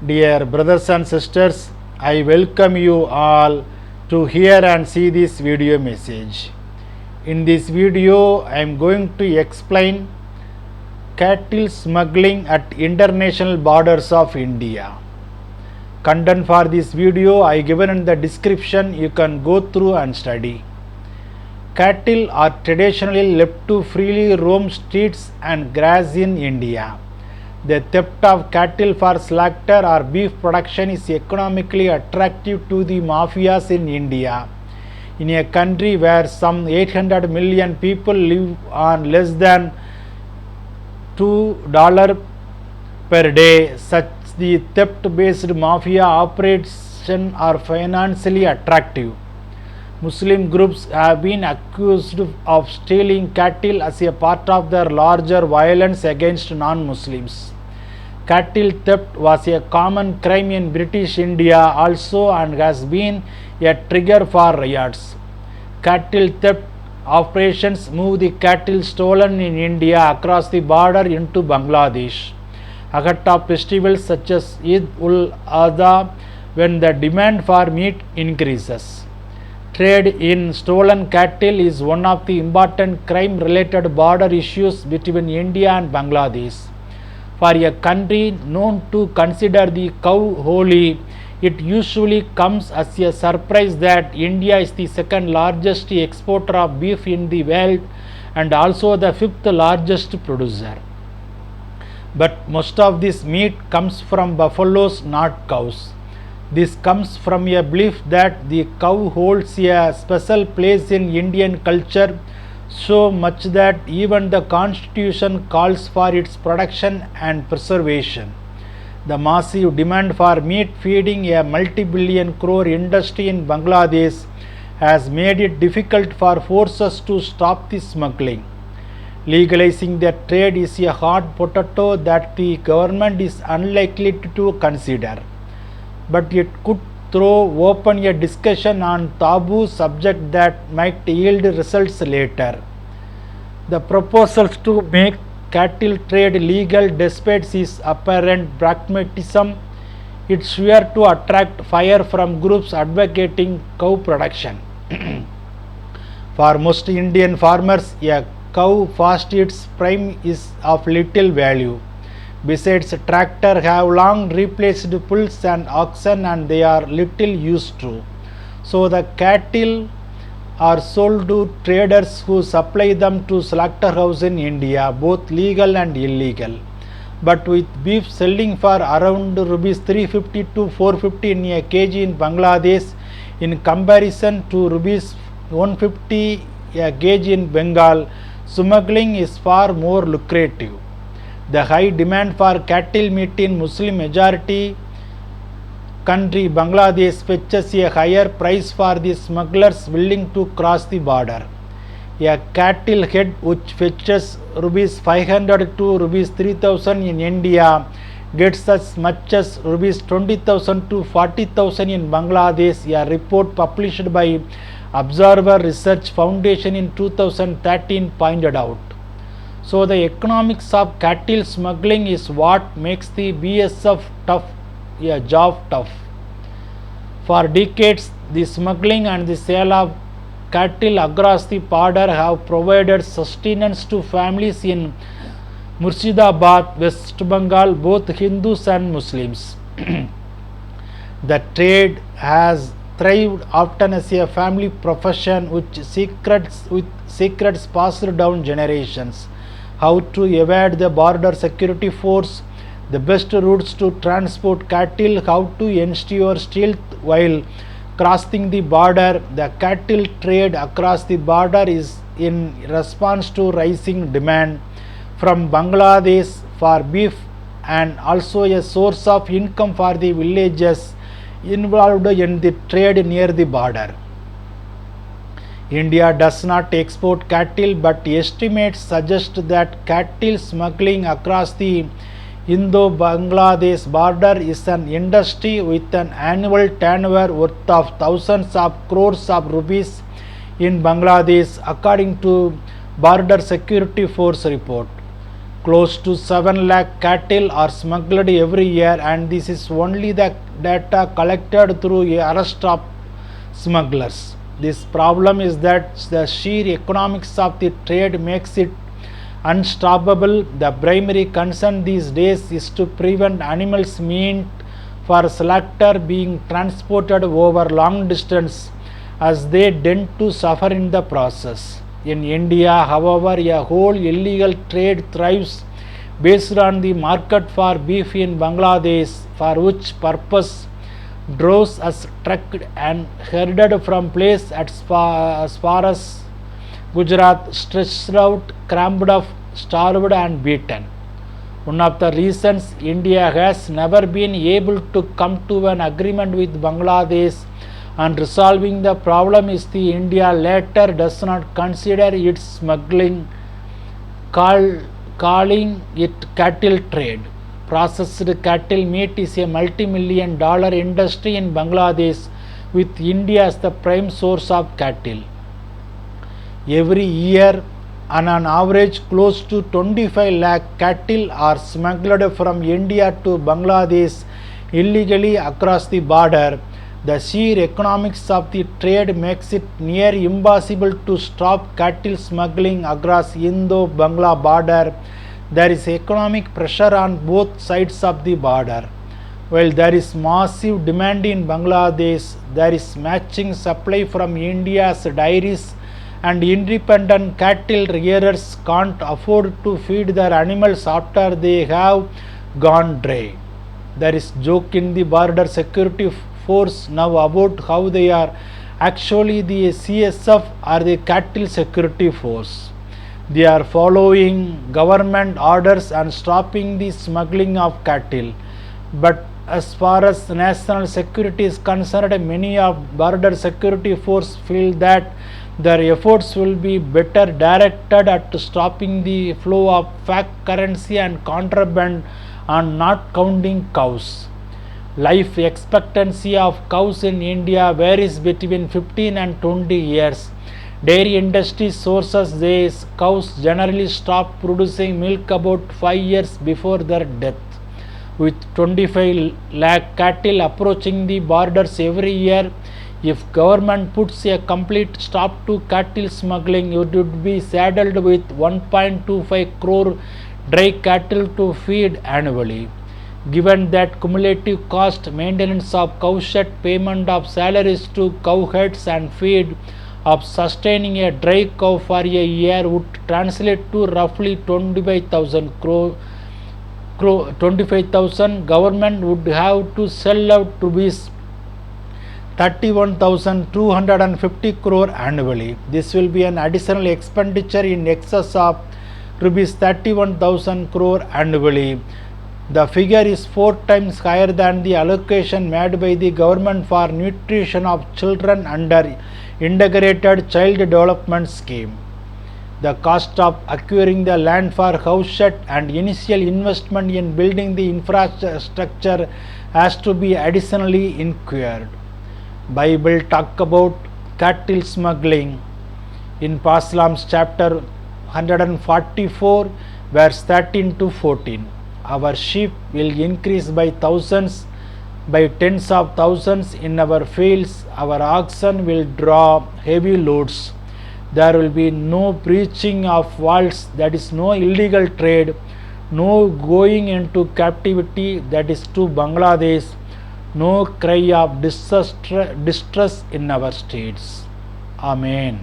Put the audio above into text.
Dear brothers and sisters, I welcome you all to hear and see this video message. In this video, I am going to explain cattle smuggling at international borders of India. Content for this video I given in the description, you can go through and study. Cattle are traditionally left to freely roam streets and graze in India. The theft of cattle for slaughter or beef production is economically attractive to the mafias in India. In a country where some 800 million people live on less than $2 per day, such the theft-based mafia operations are financially attractive. Muslim groups have been accused of stealing cattle as a part of their larger violence against non-Muslims. Cattle theft was a common crime in British India also and has been a trigger for riots. Cattle theft operations move the cattle stolen in India across the border into Bangladesh ahead of festivals such as Eid-ul-Azha, when the demand for meat increases. Trade in stolen cattle is one of the important crime-related border issues between India and Bangladesh. For a country known to consider the cow holy, it usually comes as a surprise that India is the second largest exporter of beef in the world and also the fifth largest producer. But most of this meat comes from buffaloes, not cows. This comes from a belief that the cow holds a special place in Indian culture, so much that even the constitution calls for its production and preservation. The massive demand for meat feeding a multi-billion crore industry in Bangladesh has made it difficult for forces to stop the smuggling. Legalizing the trade is a hot potato that the government is unlikely to consider, but it could throw open a discussion on taboo subject that might yield results later. The proposals to make cattle trade legal despite its apparent pragmatism, it's sure to attract fire from groups advocating cow production. For most Indian farmers, a cow past its prime is of little value. Besides, tractors have long replaced bulls and oxen and they are little used to. So the cattle are sold to traders who supply them to slaughterhouses in India, both legal and illegal. But with beef selling for around rupees 350 to 450 in a kg in Bangladesh in comparison to rupees 150 a kg in Bengal, smuggling is far more lucrative. The high demand for cattle meat in Muslim majority country Bangladesh fetches a higher price for the smugglers willing to cross the border. A cattle head which fetches rupees 500 to rupees 3000 in India gets as much as rupees 20,000 to 40,000 in Bangladesh, a report published by Observer Research Foundation in 2013 pointed out. So the economics of cattle smuggling is what makes the BSF job tough. For decades, the smuggling and the sale of cattle across the border have provided sustenance to families in Murshidabad, West Bengal, both Hindus and Muslims. The trade has thrived often as a family profession with secrets passed down generations. How to evade the border security force, the best routes to transport cattle, how to ensure stealth while crossing the border. The cattle trade across the border is in response to rising demand from Bangladesh for beef and also a source of income for the villages involved in the trade near the border. India does not export cattle, but estimates suggest that cattle smuggling across the Indo-Bangladesh border is an industry with an annual turnover worth of thousands of crores of rupees in Bangladesh, according to Border Security Force report. Close to 7 lakh cattle are smuggled every year, and this is only the data collected through arrest of smugglers. This problem is that the sheer economics of the trade makes it unstoppable. The primary concern these days is to prevent animals meant for slaughter being transported over long distance, as they tend to suffer in the process. In India, however, a whole illegal trade thrives based on the market for beef in Bangladesh, for which purpose droves are trucked and herded from places as far as Gujarat, stretched out, cramped up, starved and beaten. One of the reasons India has never been able to come to an agreement with Bangladesh on resolving the problem is the India later does not consider its smuggling, calling it cattle trade. Processed cattle meat is a multi-million dollar industry in Bangladesh, with India as the prime source of cattle. Every year, on an average, close to 25 lakh cattle are smuggled from India to Bangladesh illegally across the border. The sheer economics of the trade makes it near impossible to stop cattle smuggling across Indo-Bangla border. There is economic pressure on both sides of the border. While there is massive demand in Bangladesh, there is matching supply from India's dairies, and independent cattle rearers can't afford to feed their animals after they have gone dry. There is joke in the border security force now about how they are actually the CSF or the cattle security force. They are following government orders and stopping the smuggling of cattle. But as far as national security is concerned, many of border security force feel that their efforts will be better directed at stopping the flow of fake currency and contraband and not counting cows. Life expectancy of cows in India varies between 15 and 20 years. Dairy industry sources says cows generally stop producing milk about 5 years before their death. With 25 lakh cattle approaching the borders every year, if government puts a complete stop to cattle smuggling, it would be saddled with 1.25 crore dry cattle to feed annually. Given that cumulative cost, maintenance of cowshed, payment of salaries to cowheads and feed of sustaining a dry cow for a year would translate to roughly 25,000 government would have to sell out rupees 31,250 crore annually. This will be an additional expenditure in excess of rupees 31,000 crore annually. The figure is 4 times higher than the allocation made by the government for nutrition of children under Integrated Child Development Scheme. The cost of acquiring the land for cowshed and initial investment in building the infrastructure has to be additionally incurred. Bible talk about cattle smuggling in Psalms chapter 144 verse 13 to 14. Our sheep will increase by thousands, by tens of thousands in our fields. Our oxen will draw heavy loads. There will be no breaching of walls, that is no illegal trade, no going into captivity, that is to Bangladesh, no cry of distress in our states. Amen.